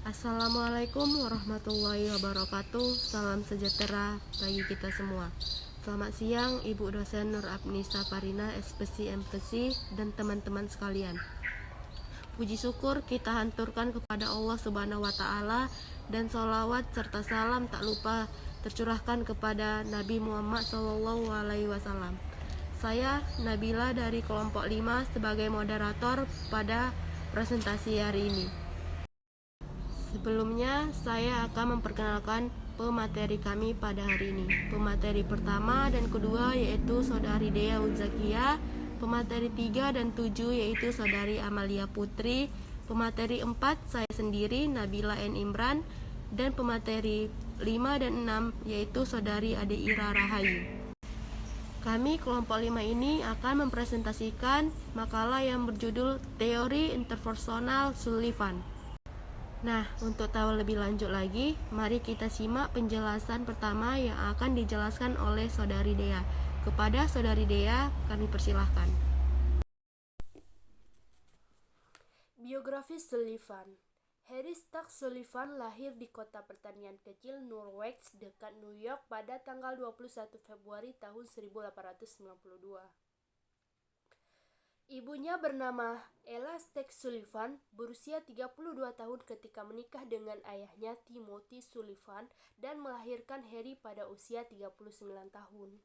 Assalamualaikum warahmatullahi wabarakatuh. Salam sejahtera bagi kita semua. Selamat siang Ibu dosen Nur Abnisa Parina, SPC MPC, dan teman-teman sekalian. Puji syukur kita hanturkan kepada Allah Subhanahu wa Ta'ala, dan sholawat serta salam tak lupa tercurahkan kepada Nabi Muhammad SAW. Saya Nabila dari kelompok 5 sebagai moderator pada presentasi hari ini. Sebelumnya, saya akan memperkenalkan pemateri kami pada hari ini. Pemateri pertama dan kedua yaitu Saudari Dea Uzakia, pemateri 3 dan 7 yaitu Saudari Amalia Putri, pemateri 4 saya sendiri Nabila N. Imran, dan pemateri 5 dan 6 yaitu Saudari Ade Ira Rahayu. Kami kelompok 5 ini akan mempresentasikan makalah yang berjudul Teori Interpersonal Sullivan. Nah, untuk tahu lebih lanjut lagi, mari kita simak penjelasan pertama yang akan dijelaskan oleh Saudari Dea. Kepada Saudari Dea, kami persilahkan. Biografi Sullivan. Harry Stack Sullivan lahir di kota pertanian kecil Norwich dekat New York pada tanggal 21 Februari tahun 1892. Ibunya bernama Ella Stack Sullivan, berusia 32 tahun ketika menikah dengan ayahnya Timothy Sullivan dan melahirkan Harry pada usia 39 tahun.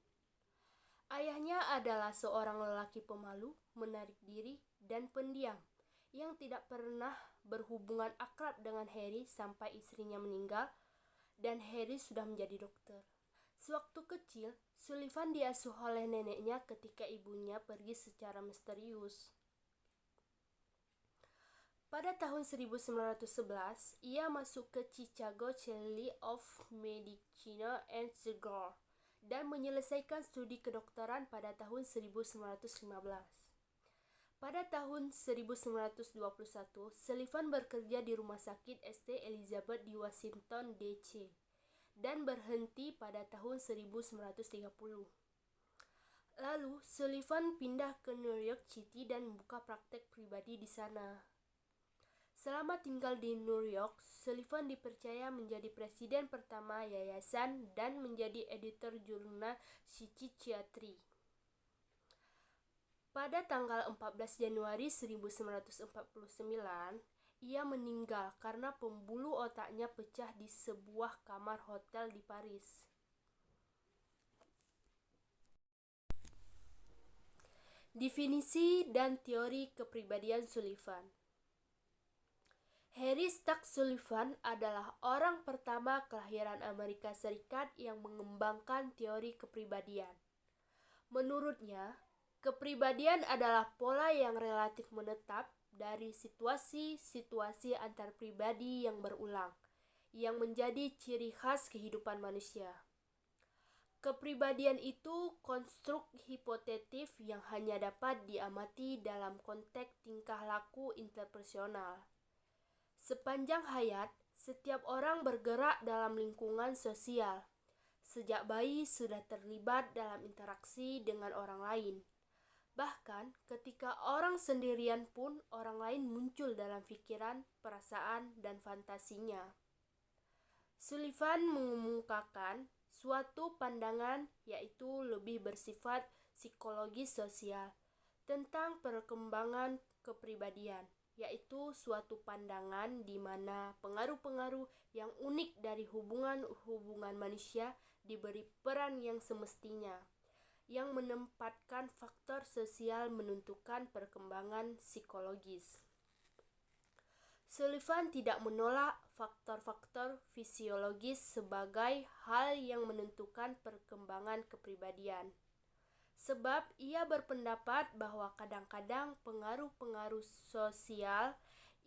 Ayahnya adalah seorang lelaki pemalu, menarik diri, dan pendiam yang tidak pernah berhubungan akrab dengan Harry sampai istrinya meninggal dan Harry sudah menjadi dokter. Sewaktu kecil, Sullivan diasuh oleh neneknya ketika ibunya pergi secara misterius. Pada tahun 1911, ia masuk ke Chicago College of Medicine and Surgery dan menyelesaikan studi kedokteran pada tahun 1915. Pada tahun 1921, Sullivan bekerja di Rumah Sakit St. Elizabeth di Washington, D.C. dan berhenti pada tahun 1930. Lalu, Sullivan pindah ke New York City dan membuka praktek pribadi di sana. Selama tinggal di New York, Sullivan dipercaya menjadi presiden pertama yayasan dan menjadi editor jurnal Psychiatry. Pada tanggal 14 Januari 1949, ia meninggal karena pembuluh otaknya pecah di sebuah kamar hotel di Paris. Definisi dan teori kepribadian Sullivan. Harry Stack Sullivan adalah orang pertama kelahiran Amerika Serikat yang mengembangkan teori kepribadian. Menurutnya, kepribadian adalah pola yang relatif menetap dari situasi-situasi antar pribadi yang berulang, yang menjadi ciri khas kehidupan manusia. Kepribadian itu konstruk hipotetif yang hanya dapat diamati dalam konteks tingkah laku interpersonal. Sepanjang hayat, setiap orang bergerak dalam lingkungan sosial. Sejak bayi sudah terlibat dalam interaksi dengan orang lain. Bahkan ketika orang sendirian pun orang lain muncul dalam pikiran, perasaan, dan fantasinya. Sullivan mengemukakan suatu pandangan yaitu lebih bersifat psikologis sosial tentang perkembangan kepribadian, yaitu suatu pandangan di mana pengaruh-pengaruh yang unik dari hubungan manusia diberi peran yang semestinya, yang menempatkan faktor sosial menentukan perkembangan psikologis. Sullivan tidak menolak faktor-faktor fisiologis sebagai hal yang menentukan perkembangan kepribadian, sebab ia berpendapat bahwa kadang-kadang pengaruh-pengaruh sosial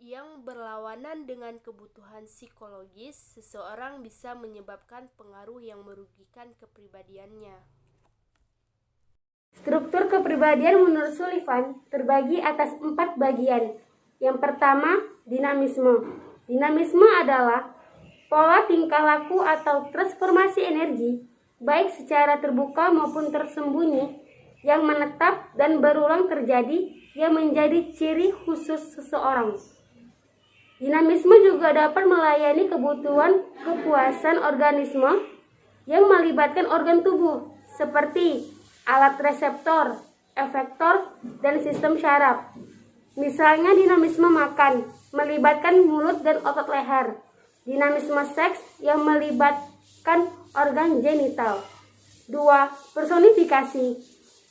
yang berlawanan dengan kebutuhan psikologis seseorang bisa menyebabkan pengaruh yang merugikan kepribadiannya. Struktur kepribadian menurut Sullivan terbagi atas 4 bagian. Yang pertama, dinamisme. Dinamisme adalah pola tingkah laku atau transformasi energi, baik secara terbuka maupun tersembunyi, yang menetap dan berulang terjadi yang menjadi ciri khusus seseorang. Dinamisme juga dapat melayani kebutuhan kepuasan organisme yang melibatkan organ tubuh seperti alat reseptor, efektor, dan sistem syaraf. Misalnya dinamisme makan melibatkan mulut dan otot leher. Dinamisme seks yang melibatkan organ genital. 2. Personifikasi.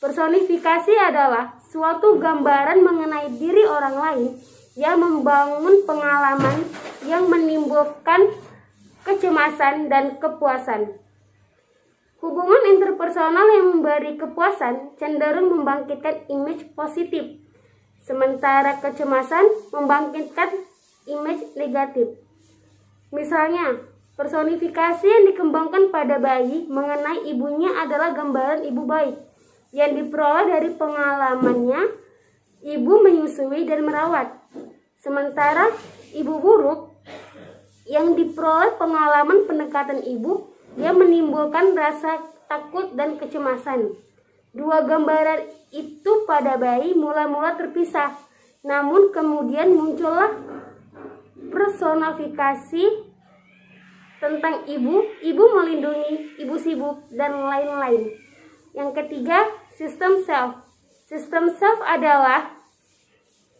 Personifikasi adalah suatu gambaran mengenai diri orang lain yang membangun pengalaman yang menimbulkan kecemasan dan kepuasan. Hubungan interpersonal yang memberi kepuasan cenderung membangkitkan image positif, sementara kecemasan membangkitkan image negatif. Misalnya, personifikasi yang dikembangkan pada bayi mengenai ibunya adalah gambaran ibu baik yang diperoleh dari pengalamannya ibu menyusui dan merawat. Sementara ibu buruk yang diperoleh pengalaman pendekatan ibu yang menimbulkan rasa takut dan kecemasan. Dua gambaran itu pada bayi mula-mula terpisah, namun kemudian muncullah personifikasi tentang ibu melindungi, ibu sibuk, dan lain-lain. Yang ketiga, sistem self. Sistem self adalah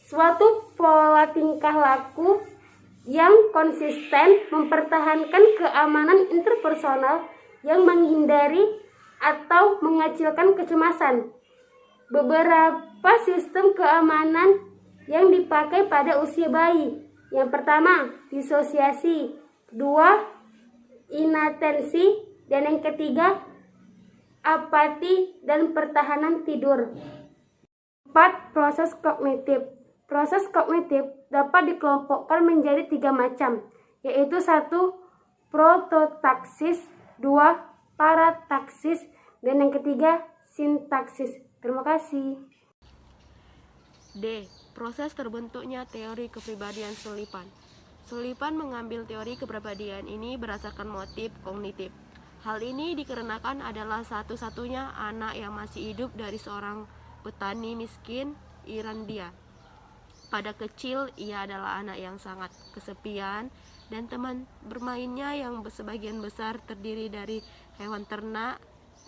suatu pola tingkah laku yang konsisten mempertahankan keamanan interpersonal yang menghindari atau mengecilkan kecemasan. Beberapa sistem keamanan yang dipakai pada usia bayi. Yang pertama, disosiasi. 2, inatensi. Dan yang ketiga, apati dan pertahanan tidur. 4. Proses kognitif. Proses kognitif dapat dikelompokkan menjadi 3 macam, yaitu 1. Prototaksis, 2. Parataksis, dan yang ketiga sintaksis. Terima kasih. D. Proses terbentuknya teori kepribadian Sullivan. Sullivan mengambil teori kepribadian ini berdasarkan motif kognitif. Hal ini dikarenakan adalah satu-satunya anak yang masih hidup dari seorang petani miskin Irlandia. Pada kecil, ia adalah anak yang sangat kesepian dan teman bermainnya yang sebagian besar terdiri dari hewan ternak.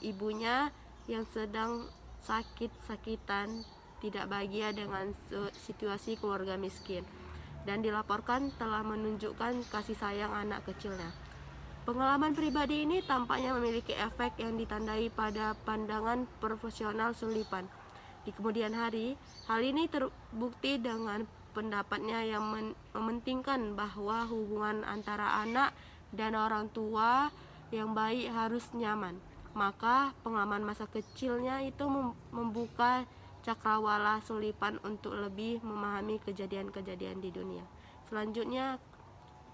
Ibunya yang sedang sakit-sakitan tidak bahagia dengan situasi keluarga miskin dan dilaporkan telah menunjukkan kasih sayang anak kecilnya. Pengalaman pribadi ini tampaknya memiliki efek yang ditandai pada pandangan profesional Sullivan. Di kemudian hari, hal ini terbukti dengan pendapatnya yang mementingkan bahwa hubungan antara anak dan orang tua yang baik harus nyaman. Maka pengalaman masa kecilnya itu membuka cakrawala Sullivan untuk lebih memahami kejadian-kejadian di dunia.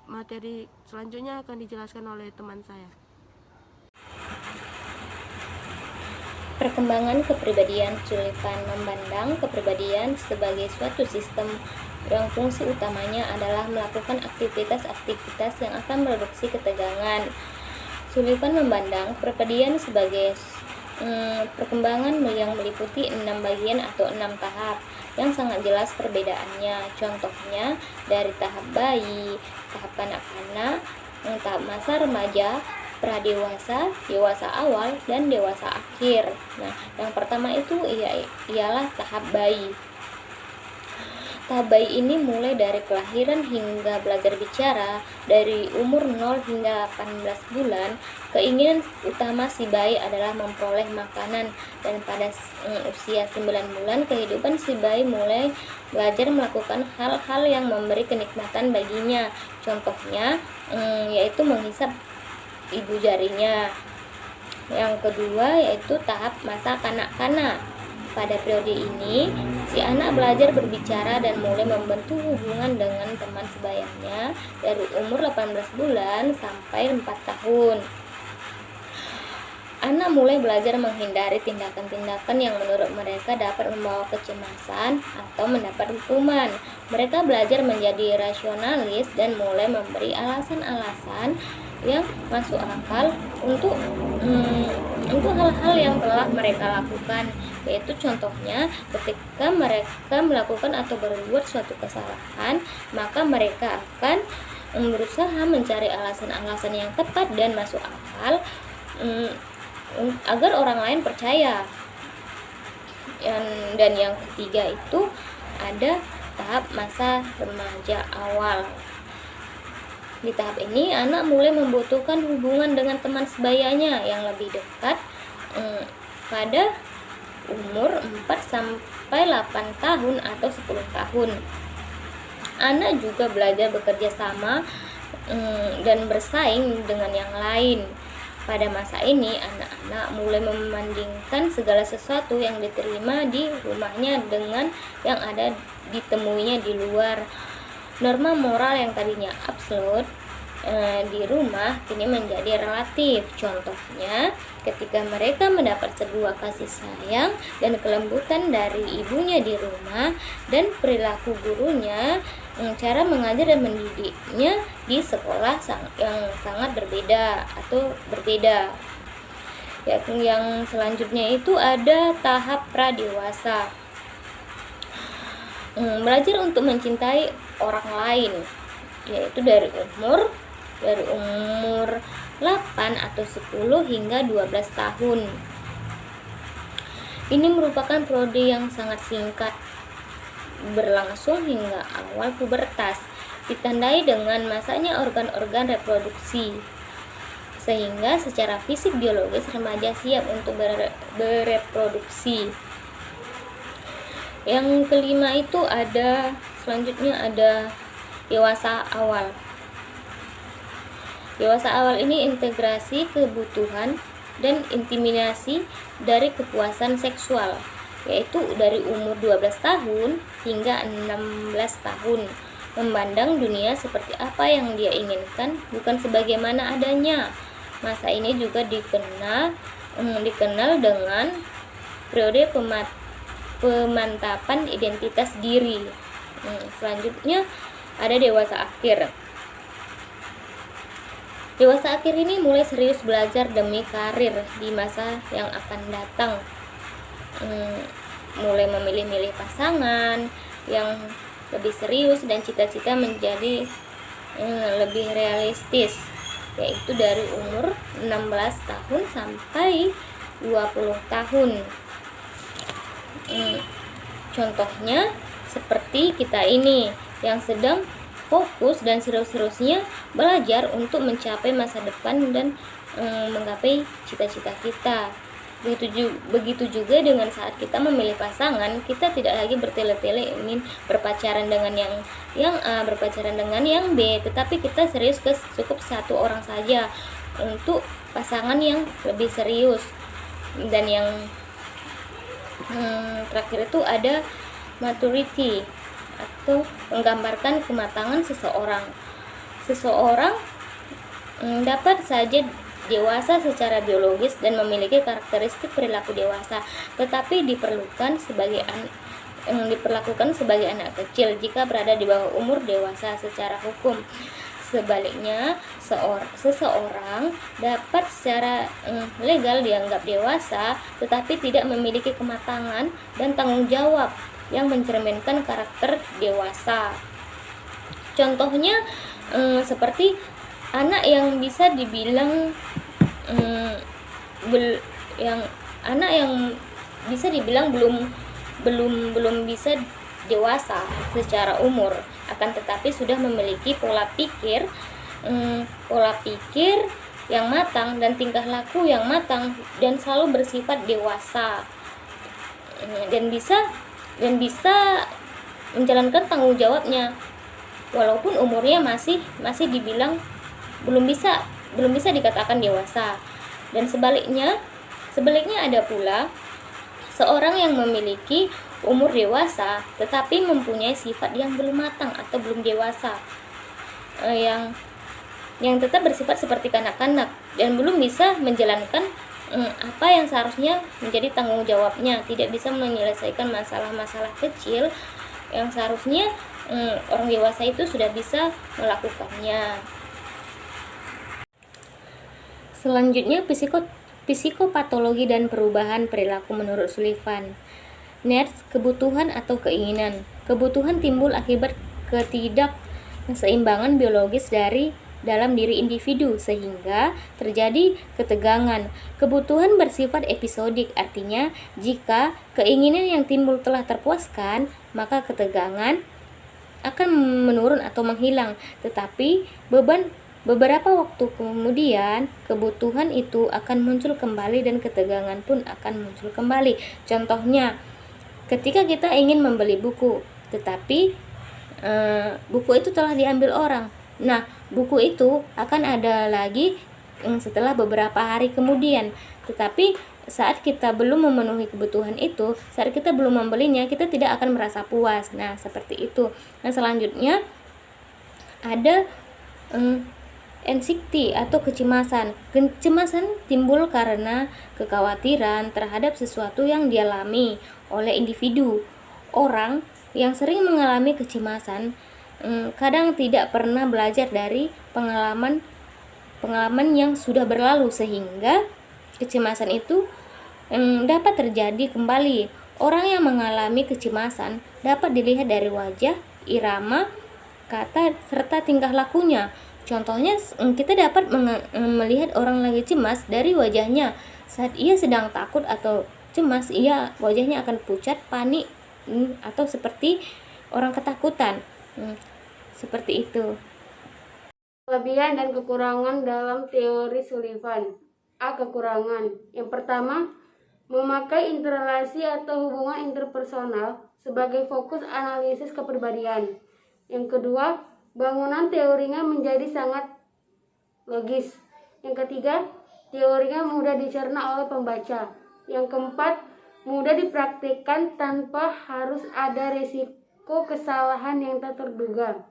Materi selanjutnya akan dijelaskan oleh teman saya. Perkembangan kepribadian. Sullivan memandang kepribadian sebagai suatu sistem yang fungsi utamanya adalah melakukan aktivitas-aktivitas yang akan mereduksi ketegangan. Sullivan memandang kepribadian sebagai perkembangan yang meliputi 6 bagian atau 6 tahap yang sangat jelas perbedaannya. Contohnya dari tahap bayi, tahap kanak-kanak, tahap masa remaja, pradewasa, dewasa awal, dan dewasa akhir. Nah, yang pertama itu ialah tahap bayi. Tahap bayi ini mulai dari kelahiran hingga belajar bicara. Dari umur 0 hingga 18 bulan, keinginan utama si bayi adalah memperoleh makanan, dan pada usia 9 bulan kehidupan si bayi mulai belajar melakukan hal-hal yang memberi kenikmatan baginya. Contohnya yaitu menghisap ibu jarinya. Yang kedua yaitu tahap masa kanak-kanak. Pada periode ini, si anak belajar berbicara dan mulai membentuk hubungan dengan teman sebayanya dari umur 18 bulan sampai 4 tahun. Anak mulai belajar menghindari tindakan-tindakan yang menurut mereka dapat membawa kecemasan atau mendapat hukuman. Mereka belajar menjadi rasionalis dan mulai memberi alasan-alasan yang masuk akal untuk hal-hal yang telah mereka lakukan. yaitu contohnya ketika mereka melakukan atau berbuat suatu kesalahan, maka mereka akan berusaha mencari alasan-alasan yang tepat dan masuk akal agar orang lain percaya. Dan yang ketiga itu ada tahap masa remaja awal. Di tahap ini anak mulai membutuhkan hubungan dengan teman sebayanya yang lebih dekat pada umur 4 sampai 8 tahun atau 10 tahun. Anak juga belajar bekerja sama dan bersaing dengan yang lain. Pada masa ini, anak-anak mulai membandingkan segala sesuatu yang diterima di rumahnya dengan yang ada ditemuinya di luar. Norma moral yang tadinya absolut di rumah kini menjadi relatif. Contohnya, ketika mereka mendapat sebuah kasih sayang dan kelembutan dari ibunya di rumah dan perilaku gurunya, cara mengajar dan mendidiknya di sekolah yang sangat berbeda atau berbeda. Yang selanjutnya itu ada tahap pradewasa. Belajar untuk mencintai orang lain, yaitu dari umur 8 atau 10 hingga 12 tahun. Ini merupakan periode yang sangat singkat, berlangsung hingga awal pubertas, ditandai dengan masaknya organ-organ reproduksi, sehingga secara fisik biologis remaja siap untuk bereproduksi. Yang kelima itu selanjutnya ada dewasa awal. Dewasa awal ini integrasi kebutuhan dan intimidasi dari kepuasan seksual, yaitu dari umur 12 tahun hingga 16 tahun, memandang dunia seperti apa yang dia inginkan, bukan sebagaimana adanya. Masa ini juga dikenal dengan periode pemantapan identitas diri. Selanjutnya ada dewasa akhir. Dewasa akhir ini mulai serius belajar demi karir di masa yang akan datang. Mulai memilih-milih pasangan yang lebih serius dan cita-cita menjadi lebih realistis, yaitu dari umur 16 tahun sampai 20 tahun. Contohnya seperti kita ini yang sedang fokus dan serius-seriusnya belajar untuk mencapai masa depan dan menggapai cita-cita kita. Begitu juga dengan saat kita memilih pasangan, kita tidak lagi bertele-tele ingin berpacaran dengan yang A, berpacaran dengan yang B, tetapi kita serius ke cukup satu orang saja untuk pasangan yang lebih serius. Dan yang terakhir itu ada maturity, atau menggambarkan kematangan seseorang. Seseorang dapat saja dewasa secara biologis dan memiliki karakteristik perilaku dewasa, tetapi diperlakukan sebagai anak kecil jika berada di bawah umur dewasa secara hukum. Sebaliknya, seseorang dapat secara legal dianggap dewasa, tetapi tidak memiliki kematangan dan tanggung jawab yang mencerminkan karakter dewasa. Contohnya seperti anak yang bisa dibilang belum bisa dewasa secara umur, akan tetapi sudah memiliki pola pikir yang matang dan tingkah laku yang matang dan selalu bersifat dewasa, dan bisa menjalankan tanggung jawabnya walaupun umurnya masih dibilang belum bisa dikatakan dewasa. Dan sebaliknya ada pula seorang yang memiliki umur dewasa tetapi mempunyai sifat yang belum matang atau belum dewasa, yang tetap bersifat seperti kanak-kanak dan belum bisa menjalankan apa yang seharusnya menjadi tanggung jawabnya, tidak bisa menyelesaikan masalah-masalah kecil yang seharusnya orang dewasa itu sudah bisa melakukannya. Selanjutnya Psikopatologi dan perubahan perilaku menurut Sullivan. Needs, kebutuhan atau keinginan. Kebutuhan timbul akibat ketidakseimbangan biologis dalam diri individu sehingga terjadi ketegangan. Kebutuhan bersifat episodik, artinya jika keinginan yang timbul telah terpuaskan, maka ketegangan akan menurun atau menghilang. Tetapi beberapa waktu kemudian kebutuhan itu akan muncul kembali dan ketegangan pun akan muncul kembali. Contohnya, ketika kita ingin membeli buku, tetapi buku itu telah diambil orang. Nah, buku itu akan ada lagi setelah beberapa hari kemudian. Tetapi saat kita belum memenuhi kebutuhan itu, saat kita belum membelinya, kita tidak akan merasa puas. Nah, seperti itu. Nah, selanjutnya ada anxiety atau kecemasan. Kecemasan timbul karena kekhawatiran terhadap sesuatu yang dialami oleh individu. Orang yang sering mengalami kecemasan kadang tidak pernah belajar dari pengalaman yang sudah berlalu sehingga kecemasan itu dapat terjadi kembali. Orang yang mengalami kecemasan dapat dilihat dari wajah, irama, kata, serta tingkah lakunya. Contohnya, kita dapat melihat orang lagi cemas dari wajahnya. Saat ia sedang takut atau cemas, wajahnya akan pucat, panik, atau seperti orang ketakutan. Seperti itu. Kelebihan dan kekurangan dalam teori Sullivan. A. Kekurangan. Yang pertama, memakai interrelasi atau hubungan interpersonal sebagai fokus analisis kepribadian. Yang kedua, bangunan teorinya menjadi sangat logis. Yang ketiga, teorinya mudah dicerna oleh pembaca. Yang keempat, mudah dipraktikkan tanpa harus ada risiko kesalahan yang tak terduga.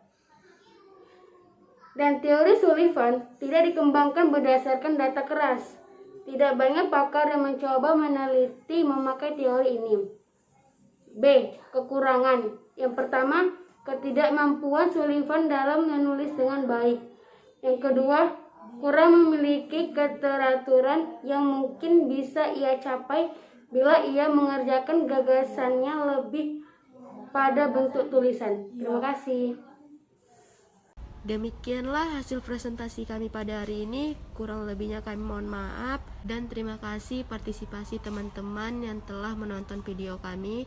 Dan teori Sullivan tidak dikembangkan berdasarkan data keras. Tidak banyak pakar yang mencoba meneliti memakai teori ini. B. Kekurangan. Yang pertama, ketidakmampuan Sullivan dalam menulis dengan baik. Yang kedua, kurang memiliki keteraturan yang mungkin bisa ia capai bila ia mengerjakan gagasannya lebih pada bentuk tulisan. Terima kasih. Demikianlah hasil presentasi kami pada hari ini. Kurang lebihnya kami mohon maaf dan terima kasih partisipasi teman-teman yang telah menonton video kami.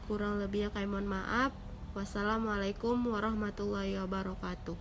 Kurang lebihnya kami mohon maaf. Wassalamualaikum warahmatullahi wabarakatuh.